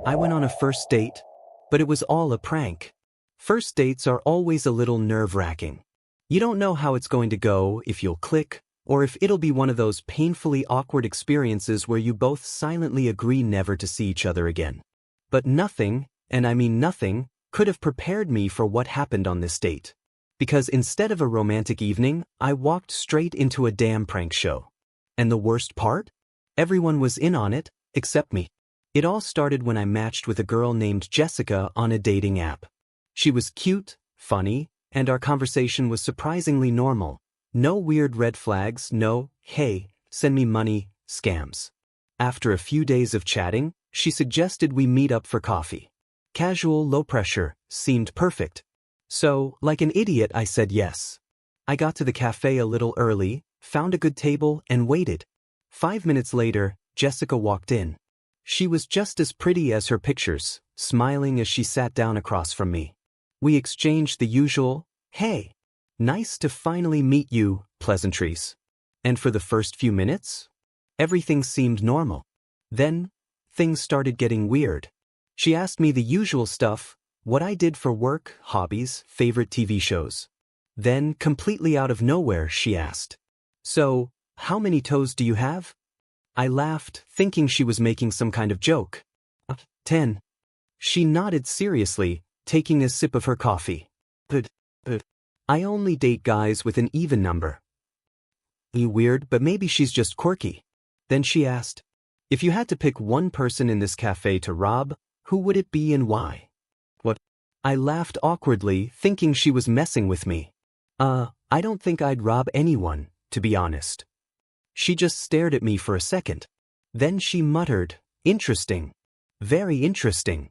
I went on a first date, but it was all a prank. First dates are always a little nerve-wracking. You don't know how it's going to go, if you'll click, or if it'll be one of those painfully awkward experiences where you both silently agree never to see each other again. But nothing, and I mean nothing, could have prepared me for what happened on this date. Because instead of a romantic evening, I walked straight into a damn prank show. And the worst part? Everyone was in on it, except me. It all started when I matched with a girl named Jessica on a dating app. She was cute, funny, and our conversation was surprisingly normal. No weird red flags, no, hey, send me money, scams. After a few days of chatting, she suggested we meet up for coffee. Casual, low pressure, seemed perfect. So, like an idiot, I said yes. I got to the cafe a little early, found a good table, and waited. 5 minutes later, Jessica walked in. She was just as pretty as her pictures, smiling as she sat down across from me. We exchanged the usual, hey, nice to finally meet you, pleasantries. And for the first few minutes, everything seemed normal. Then, things started getting weird. She asked me the usual stuff, what I did for work, hobbies, favorite TV shows. Then, completely out of nowhere, she asked, so, how many toes do you have? I laughed, thinking she was making some kind of joke. 10. She nodded seriously, taking a sip of her coffee. But, I only date guys with an even number. Weird, but maybe she's just quirky. Then she asked, if you had to pick one person in this cafe to rob, who would it be and why? What? I laughed awkwardly, thinking she was messing with me. I don't think I'd rob anyone, to be honest. She just stared at me for a second. Then she muttered, interesting. Very interesting.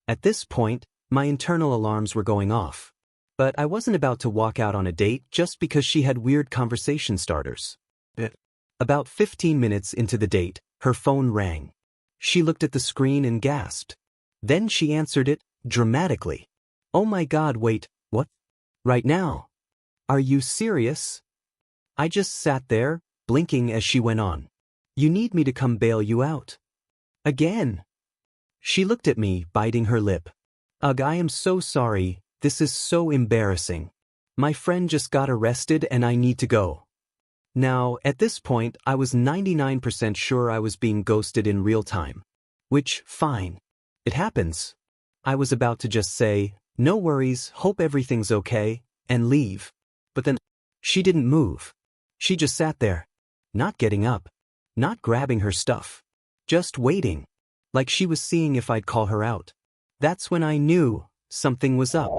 At this point, my internal alarms were going off. But I wasn't about to walk out on a date just because she had weird conversation starters. About 15 minutes into the date, her phone rang. She looked at the screen and gasped. Then she answered it, dramatically. Oh my God, wait, what? Right now? Are you serious? I just sat there, blinking as she went on. You need me to come bail you out. Again. She looked at me, biting her lip. Ugh, I am so sorry, this is so embarrassing. My friend just got arrested and I need to go. Now, at this point, I was 99% sure I was being ghosted in real time. Which, fine. It happens. I was about to just say, no worries, hope everything's okay, and leave. But then, she didn't move. She just sat there. Not getting up. Not grabbing her stuff. Just waiting. Like she was seeing if I'd call her out. That's when I knew something was up.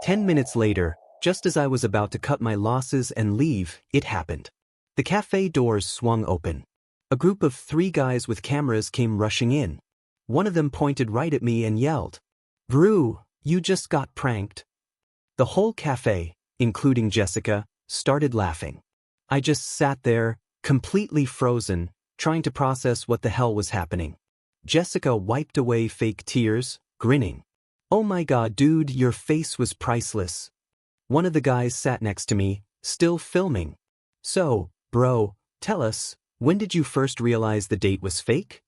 10 minutes later, just as I was about to cut my losses and leave, it happened. The cafe doors swung open. A group of 3 guys with cameras came rushing in. One of them pointed right at me and yelled, "Brew, you just got pranked." The whole cafe, including Jessica, started laughing. I just sat there, completely frozen, trying to process what the hell was happening. Jessica wiped away fake tears, grinning. Oh my God, dude, your face was priceless. One of the guys sat next to me, still filming. So, bro, tell us, when did you first realize the date was fake?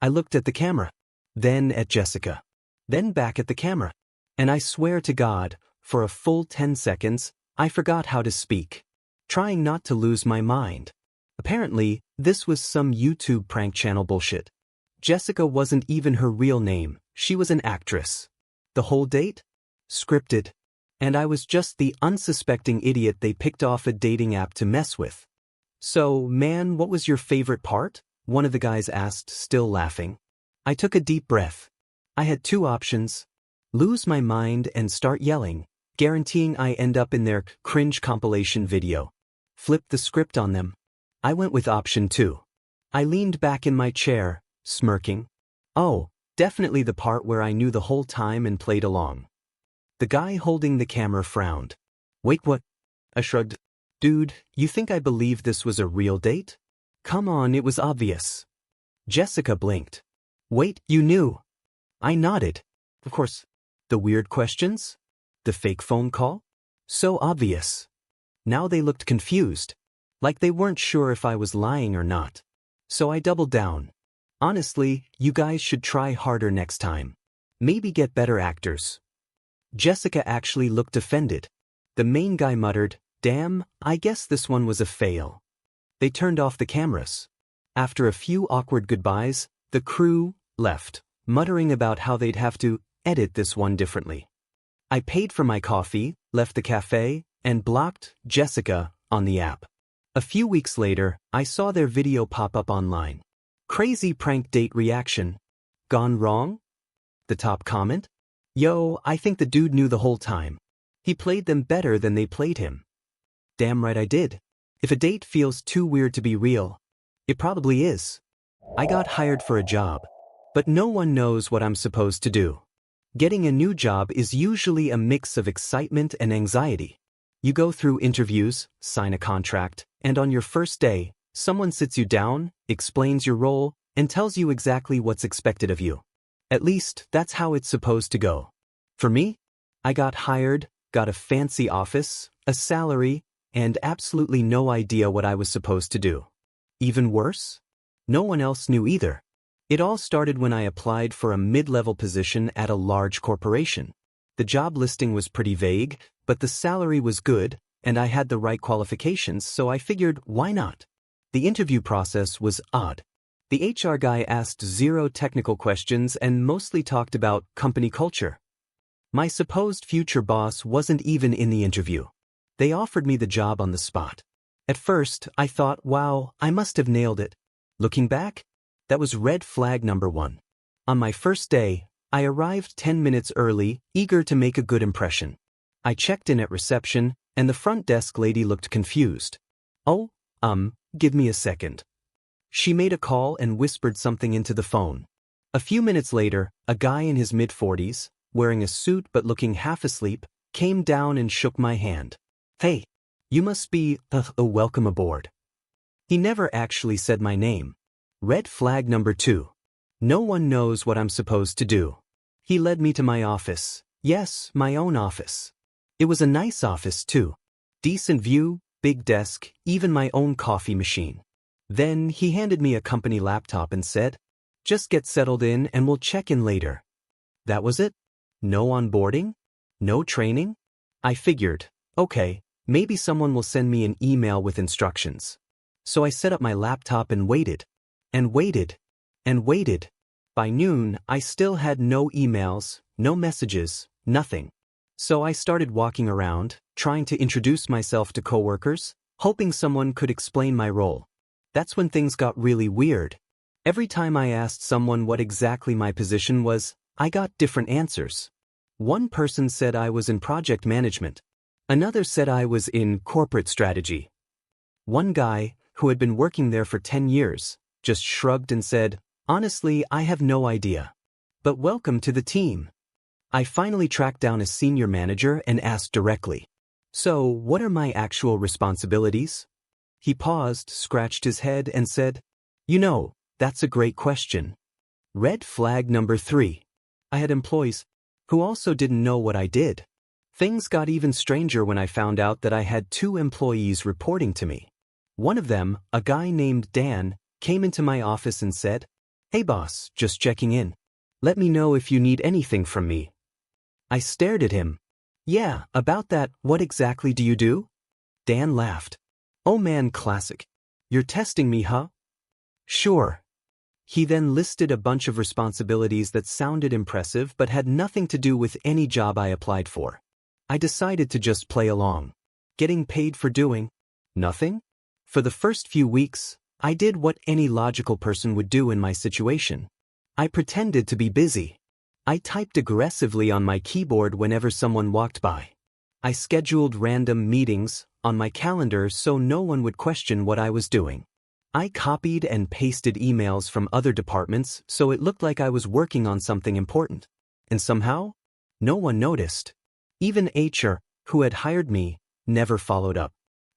I looked at the camera, then at Jessica, then back at the camera. And I swear to God, for a full 10 seconds, I forgot how to speak, trying not to lose my mind. Apparently, this was some YouTube prank channel bullshit. Jessica wasn't even her real name, she was an actress. The whole date? Scripted. And I was just the unsuspecting idiot they picked off a dating app to mess with. So, man, what was your favorite part? One of the guys asked, still laughing. I took a deep breath. I had 2 options. Lose my mind and start yelling, guaranteeing I end up in their cringe compilation video. Flip the script on them. I went with option 2. I leaned back in my chair, smirking. Oh, definitely the part where I knew the whole time and played along. The guy holding the camera frowned. Wait, what? I shrugged. Dude, you think I believed this was a real date? Come on, it was obvious. Jessica blinked. Wait, you knew? I nodded. Of course. The weird questions? The fake phone call? So obvious. Now they looked confused. Like they weren't sure if I was lying or not. So I doubled down. Honestly, you guys should try harder next time. Maybe get better actors. Jessica actually looked offended. The main guy muttered, "Damn, I guess this one was a fail." They turned off the cameras. After a few awkward goodbyes, the crew left, muttering about how they'd have to edit this one differently. I paid for my coffee, left the cafe, and blocked Jessica on the app. A few weeks later, I saw their video pop up online. Crazy prank date reaction. Gone wrong? The top comment? Yo, I think the dude knew the whole time. He played them better than they played him. Damn right I did. If a date feels too weird to be real, it probably is. I got hired for a job, but no one knows what I'm supposed to do. Getting a new job is usually a mix of excitement and anxiety. You go through interviews, sign a contract, and on your first day, someone sits you down, explains your role, and tells you exactly what's expected of you. At least, that's how it's supposed to go. For me, I got hired, got a fancy office, a salary, and absolutely no idea what I was supposed to do. Even worse? No one else knew either. It all started when I applied for a mid-level position at a large corporation. The job listing was pretty vague, but the salary was good, and I had the right qualifications, so I figured, why not? The interview process was odd. The HR guy asked zero technical questions and mostly talked about company culture. My supposed future boss wasn't even in the interview. They offered me the job on the spot. At first, I thought, wow, I must have nailed it. Looking back, that was red flag number 1. On my first day, I arrived 10 minutes early, eager to make a good impression. I checked in at reception, and the front desk lady looked confused. Oh, give me a second. She made a call and whispered something into the phone. A few minutes later, a guy in his mid-40s, wearing a suit but looking half asleep, came down and shook my hand. Hey, you must be, welcome aboard. He never actually said my name. Red flag number 2. No one knows what I'm supposed to do. He led me to my office. Yes, my own office. It was a nice office too. Decent view, big desk, even my own coffee machine. Then he handed me a company laptop and said, "Just get settled in and we'll check in later." That was it? No onboarding? No training? I figured, okay, maybe someone will send me an email with instructions. So I set up my laptop and waited. And waited. And waited. By noon, I still had no emails, no messages, nothing. So I started walking around, trying to introduce myself to coworkers, hoping someone could explain my role. That's when things got really weird. Every time I asked someone what exactly my position was, I got different answers. One person said I was in project management. Another said I was in corporate strategy. One guy, who had been working there for 10 years, just shrugged and said, "Honestly, I have no idea. But welcome to the team." I finally tracked down a senior manager and asked directly, "So, what are my actual responsibilities?" He paused, scratched his head, and said, "That's a great question." Red flag number 3. I had employees who also didn't know what I did. Things got even stranger when I found out that I had 2 employees reporting to me. One of them, a guy named Dan, came into my office and said, "Hey boss, just checking in. Let me know if you need anything from me." I stared at him. "Yeah, about that, what exactly do you do?" Dan laughed. "Oh man, classic. You're testing me, huh?" "Sure." He then listed a bunch of responsibilities that sounded impressive but had nothing to do with any job I applied for. I decided to just play along. Getting paid for doing nothing? For the first few weeks, I did what any logical person would do in my situation. I pretended to be busy. I typed aggressively on my keyboard whenever someone walked by. I scheduled random meetings on my calendar so no one would question what I was doing. I copied and pasted emails from other departments so it looked like I was working on something important. And somehow, no one noticed. Even HR, who had hired me, never followed up.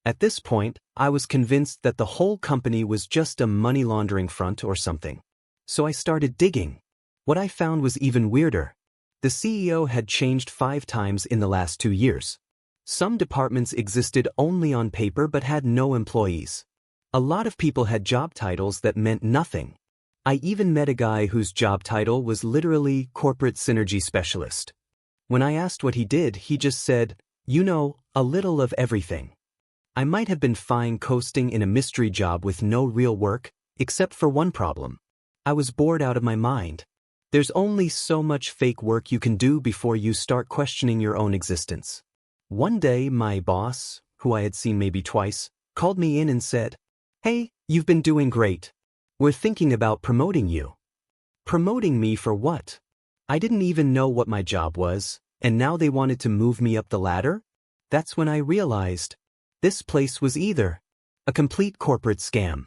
At this point, I was convinced that the whole company was just a money laundering front or something. So I started digging. What I found was even weirder. The CEO had changed 5 times in the last 2 years. Some departments existed only on paper but had no employees. A lot of people had job titles that meant nothing. I even met a guy whose job title was literally corporate synergy specialist. When I asked what he did, he just said, "You know, a little of everything." I might have been fine coasting in a mystery job with no real work, except for one problem. I was bored out of my mind. There's only so much fake work you can do before you start questioning your own existence. One day, my boss, who I had seen maybe twice, called me in and said, "Hey, you've been doing great. We're thinking about promoting you." Promoting me for what? I didn't even know what my job was, and now they wanted to move me up the ladder? That's when I realized this place was either a complete corporate scam,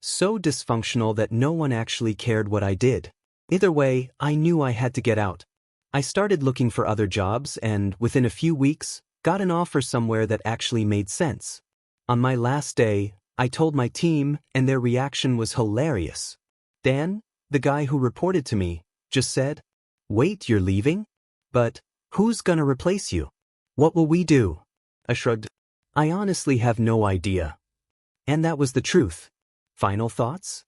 so dysfunctional that no one actually cared what I did. Either way, I knew I had to get out. I started looking for other jobs and, within a few weeks, got an offer somewhere that actually made sense. On my last day, I told my team, and their reaction was hilarious. Dan, the guy who reported to me, just said, "Wait, you're leaving? But who's gonna replace you? What will we do?" I shrugged. I honestly have no idea. And that was the truth. Final thoughts?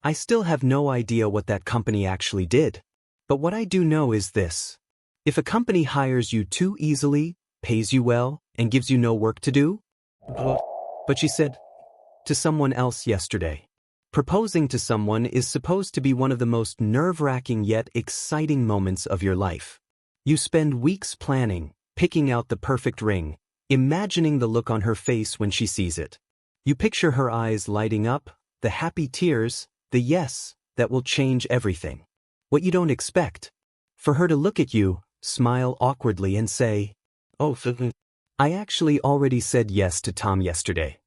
I still have no idea what that company actually did. But what I do know is this. If a company hires you too easily, pays you well, and gives you no work to do? But she said to someone else yesterday. Proposing to someone is supposed to be one of the most nerve-wracking yet exciting moments of your life. You spend weeks planning, picking out the perfect ring, imagining the look on her face when she sees it. You picture her eyes lighting up, the happy tears, the yes that will change everything. What you don't expect. For her to look at you, smile awkwardly and say, "Oh, I actually already said yes to Tom yesterday."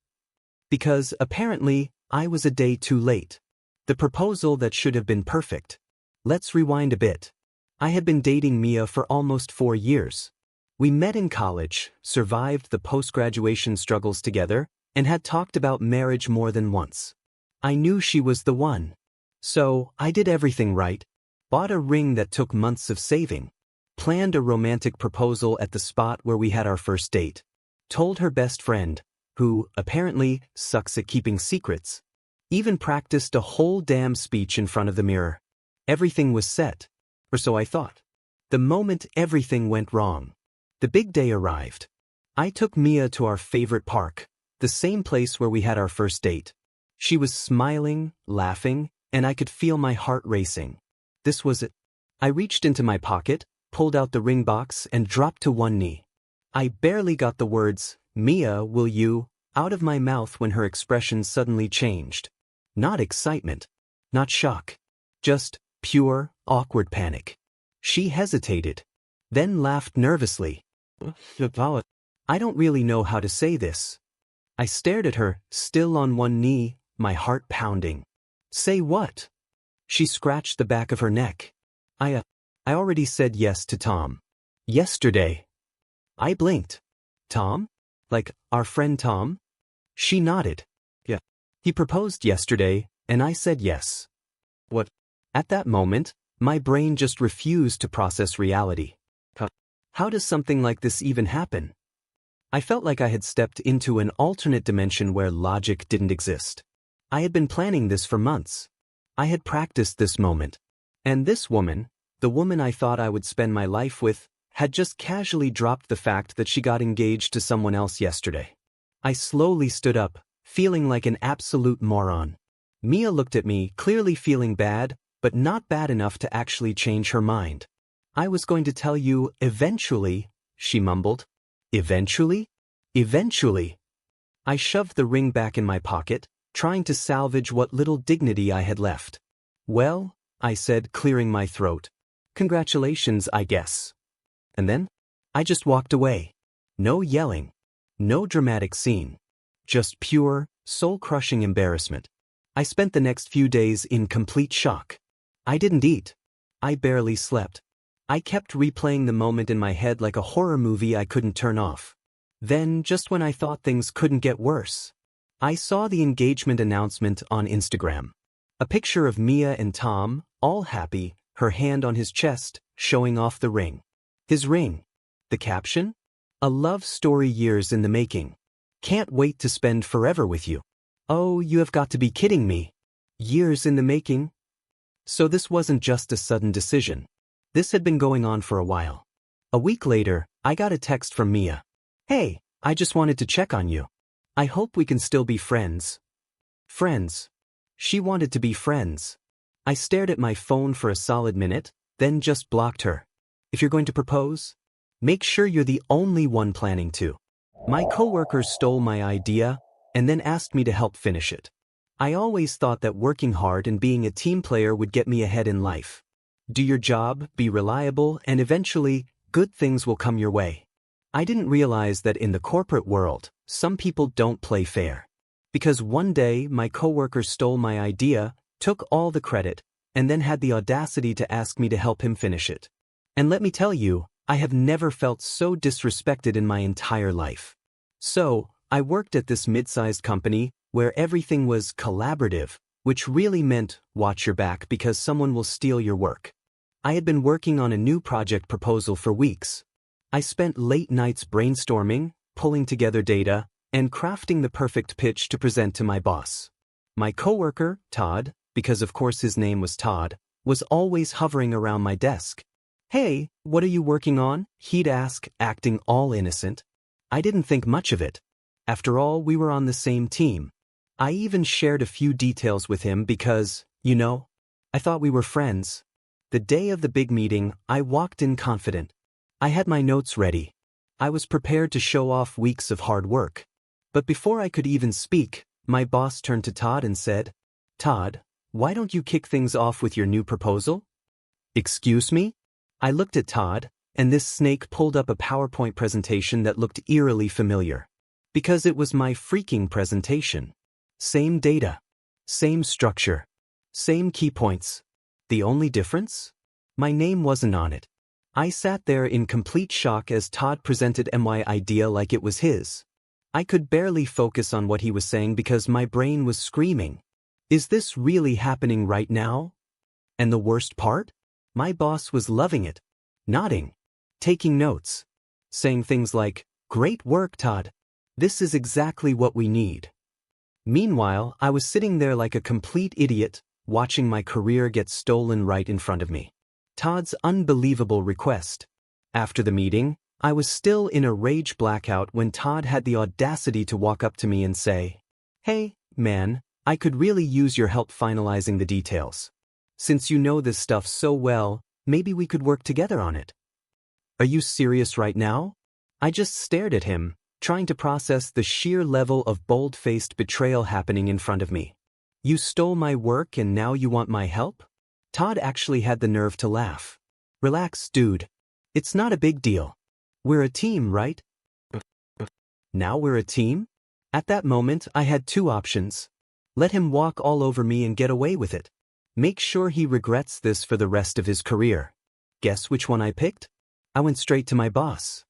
Because, apparently, I was a day too late. The proposal that should have been perfect. Let's rewind a bit. I had been dating Mia for almost 4 years. We met in college, survived the post-graduation struggles together, and had talked about marriage more than once. I knew she was the one. So, I did everything right. Bought a ring that took months of saving. Planned a romantic proposal at the spot where we had our first date. Told her best friend, who, apparently, sucks at keeping secrets. Even practiced a whole damn speech in front of the mirror. Everything was set. Or so I thought. The moment everything went wrong. The big day arrived. I took Mia to our favorite park, the same place where we had our first date. She was smiling, laughing, and I could feel my heart racing. This was it. I reached into my pocket, pulled out the ring box, and dropped to one knee. I barely got the words, "Mia, will you," out of my mouth when her expression suddenly changed. Not excitement. Not shock. Just pure, awkward panic. She hesitated. Then laughed nervously. I don't really know how to say this. I stared at her, still on one knee, my heart pounding. "Say what?" She scratched the back of her neck. I already said yes to Tom. Yesterday. I blinked. "Tom? Like, our friend Tom?" She nodded. "Yeah. He proposed yesterday, and I said yes." What? At that moment, my brain just refused to process reality. How does something like this even happen? I felt like I had stepped into an alternate dimension where logic didn't exist. I had been planning this for months. I had practiced this moment. And this woman, the woman I thought I would spend my life with, had just casually dropped the fact that she got engaged to someone else yesterday. I slowly stood up, feeling like an absolute moron. Mia looked at me, clearly feeling bad, but not bad enough to actually change her mind. "I was going to tell you eventually," she mumbled. Eventually? Eventually. I shoved the ring back in my pocket, trying to salvage what little dignity I had left. "Well," I said, clearing my throat. "Congratulations, I guess." And then, I just walked away. No yelling. No dramatic scene. Just pure, soul-crushing embarrassment. I spent the next few days in complete shock. I didn't eat. I barely slept. I kept replaying the moment in my head like a horror movie I couldn't turn off. Then, just when I thought things couldn't get worse, I saw the engagement announcement on Instagram. A picture of Mia and Tom, all happy, her hand on his chest, showing off the ring. His ring. The caption? "A love story years in the making. Can't wait to spend forever with you." Oh, you have got to be kidding me. Years in the making? So this wasn't just a sudden decision. This had been going on for a while. A week later, I got a text from Mia. "Hey, I just wanted to check on you. I hope we can still be friends." Friends. She wanted to be friends. I stared at my phone for a solid minute, then just blocked her. If you're going to propose, make sure you're the only one planning to. My coworkers stole my idea and then asked me to help finish it. I always thought that working hard and being a team player would get me ahead in life. Do your job, be reliable, and eventually, good things will come your way. I didn't realize that in the corporate world, some people don't play fair. Because one day, my coworker stole my idea, took all the credit, and then had the audacity to ask me to help him finish it. And let me tell you, I have never felt so disrespected in my entire life. So, I worked at this mid-sized company where everything was collaborative, which really meant watch your back because someone will steal your work. I had been working on a new project proposal for weeks. I spent late nights brainstorming, pulling together data, and crafting the perfect pitch to present to my boss. My coworker, Todd, because of course his name was Todd, was always hovering around my desk. "Hey, what are you working on?" he'd ask, acting all innocent. I didn't think much of it. After all, we were on the same team. I even shared a few details with him because, I thought we were friends. The day of the big meeting, I walked in confident. I had my notes ready. I was prepared to show off weeks of hard work. But before I could even speak, my boss turned to Todd and said, "Todd, why don't you kick things off with your new proposal?" "Excuse me?" I looked at Todd, and this snake pulled up a PowerPoint presentation that looked eerily familiar. Because it was my freaking presentation. Same data. Same structure. Same key points. The only difference? My name wasn't on it. I sat there in complete shock as Todd presented my idea like it was his. I could barely focus on what he was saying because my brain was screaming. Is this really happening right now? And the worst part? My boss was loving it. Nodding. Taking notes. Saying things like, "Great work, Todd. This is exactly what we need." Meanwhile, I was sitting there like a complete idiot, watching my career get stolen right in front of me. Todd's unbelievable request. After the meeting, I was still in a rage blackout when Todd had the audacity to walk up to me and say, "Hey, man, I could really use your help finalizing the details. Since you know this stuff so well, maybe we could work together on it." Are you serious right now? I just stared at him, trying to process the sheer level of bold-faced betrayal happening in front of me. You stole my work and now you want my help? Todd actually had the nerve to laugh. "Relax, dude. It's not a big deal. We're a team, right?" Now we're a team? At that moment, I had two options. Let him walk all over me and get away with it. Make sure he regrets this for the rest of his career. Guess which one I picked? I went straight to my boss.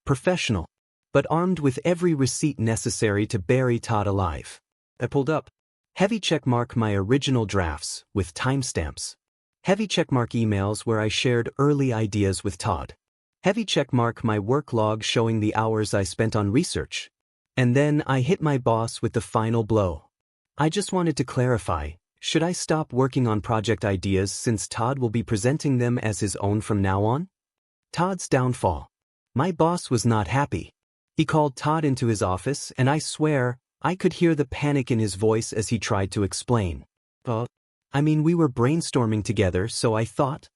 Professional, but armed with every receipt necessary to bury Todd alive. I pulled up. Heavy checkmark my original drafts, with timestamps. Heavy checkmark emails where I shared early ideas with Todd. Heavy checkmark my work log showing the hours I spent on research. And then I hit my boss with the final blow. I just wanted to clarify, should I stop working on project ideas since Todd will be presenting them as his own from now on? Todd's downfall. My boss was not happy. He called Todd into his office and I swear, I could hear the panic in his voice as he tried to explain. We were brainstorming together, so I thought.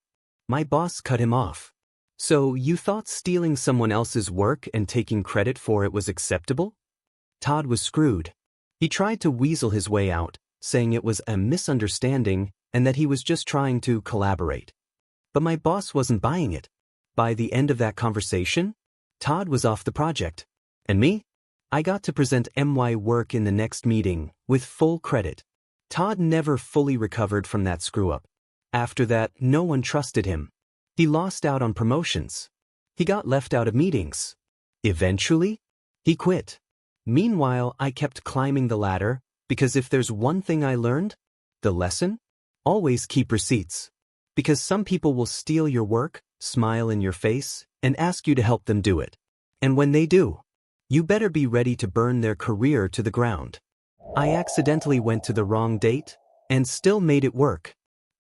My boss cut him off. "So you thought stealing someone else's work and taking credit for it was acceptable?" Todd was screwed. He tried to weasel his way out, saying it was a misunderstanding and that he was just trying to collaborate. But my boss wasn't buying it. By the end of that conversation, Todd was off the project. And me? I got to present my work in the next meeting, with full credit. Todd never fully recovered from that screw-up. After that, no one trusted him. He lost out on promotions. He got left out of meetings. Eventually, he quit. Meanwhile, I kept climbing the ladder, because if there's one thing I learned, the lesson? Always keep receipts. Because some people will steal your work, smile in your face, and ask you to help them do it. And when they do, you better be ready to burn their career to the ground. I accidentally went to the wrong date, and still made it work.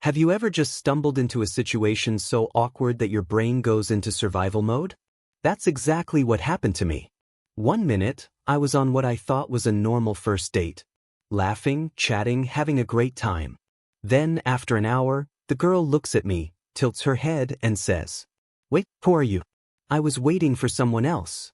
Have you ever just stumbled into a situation so awkward that your brain goes into survival mode? That's exactly what happened to me. 1 minute, I was on what I thought was a normal first date. Laughing, chatting, having a great time. Then, after an hour, the girl looks at me, tilts her head, and says, "Wait, who are you?" I was waiting for someone else.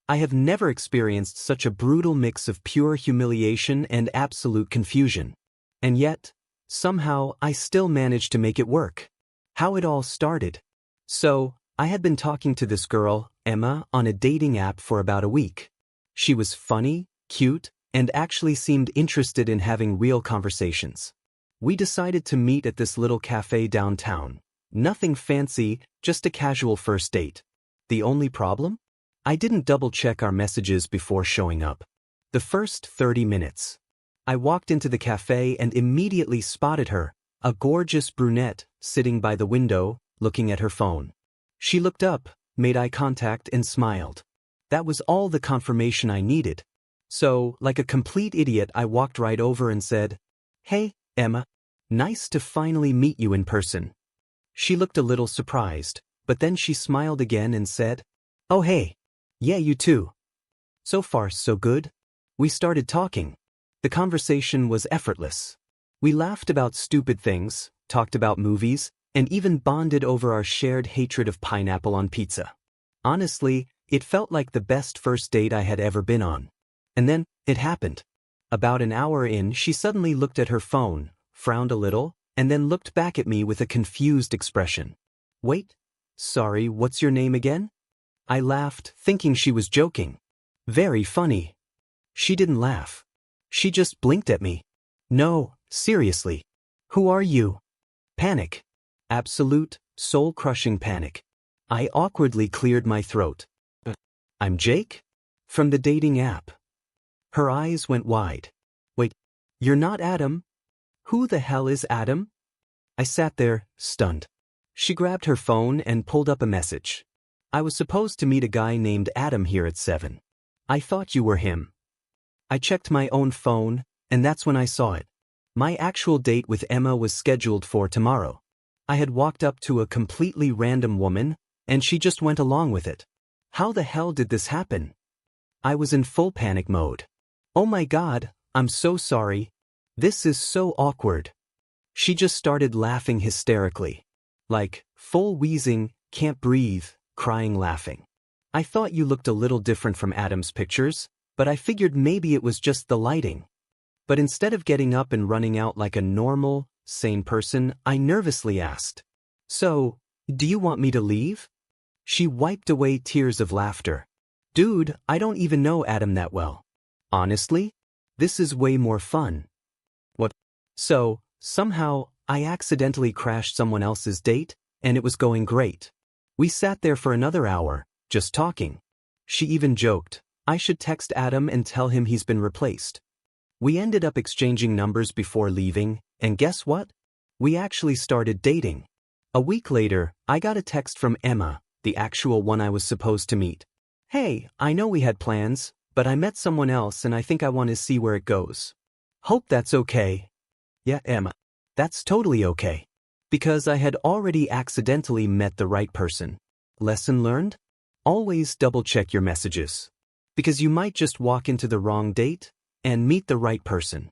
I have never experienced such a brutal mix of pure humiliation and absolute confusion. And yet, somehow, I still managed to make it work. How it all started. So, I had been talking to this girl, Emma, on a dating app for about a week. She was funny, cute, and actually seemed interested in having real conversations. We decided to meet at this little cafe downtown. Nothing fancy, just a casual first date. The only problem? I didn't double-check our messages before showing up. The first 30 minutes. I walked into the cafe and immediately spotted her, a gorgeous brunette, sitting by the window, looking at her phone. She looked up, made eye contact, and smiled. That was all the confirmation I needed. So, like a complete idiot, I walked right over and said, "Hey, Emma. Nice to finally meet you in person." She looked a little surprised, but then she smiled again and said, "Oh hey. Yeah, you too." So far, so good. We started talking. The conversation was effortless. We laughed about stupid things, talked about movies, and even bonded over our shared hatred of pineapple on pizza. Honestly, it felt like the best first date I had ever been on. And then, it happened. About an hour in, she suddenly looked at her phone, frowned a little, and then looked back at me with a confused expression. "Wait, sorry, what's your name again?" I laughed, thinking she was joking. Very funny. She didn't laugh. She just blinked at me. "No, seriously. Who are you?" Panic. Absolute, soul-crushing panic. I awkwardly cleared my throat. "I'm Jake? From the dating app." Her eyes went wide. "Wait, you're not Adam? Who the hell is Adam?" I sat there, stunned. She grabbed her phone and pulled up a message. "I was supposed to meet a guy named Adam here at 7. I thought you were him." I checked my own phone, and that's when I saw it. My actual date with Emma was scheduled for tomorrow. I had walked up to a completely random woman, and she just went along with it. How the hell did this happen? I was in full panic mode. "Oh my God, I'm so sorry. This is so awkward." She just started laughing hysterically. Like, full wheezing, can't breathe, crying laughing. "I thought you looked a little different from Adam's pictures, but I figured maybe it was just the lighting." But instead of getting up and running out like a normal, sane person, I nervously asked, "So, do you want me to leave?" She wiped away tears of laughter. "Dude, I don't even know Adam that well. Honestly, this is way more fun." What? So, somehow, I accidentally crashed someone else's date, and it was going great. We sat there for another hour, just talking. She even joked, I should text Adam and tell him he's been replaced. We ended up exchanging numbers before leaving, and guess what? We actually started dating. A week later, I got a text from Emma, the actual one I was supposed to meet. "Hey, I know we had plans, but I met someone else and I think I want to see where it goes. Hope that's okay." Yeah, Emma. That's totally okay. Because I had already accidentally met the right person. Lesson learned? Always double-check your messages. Because you might just walk into the wrong date and meet the right person.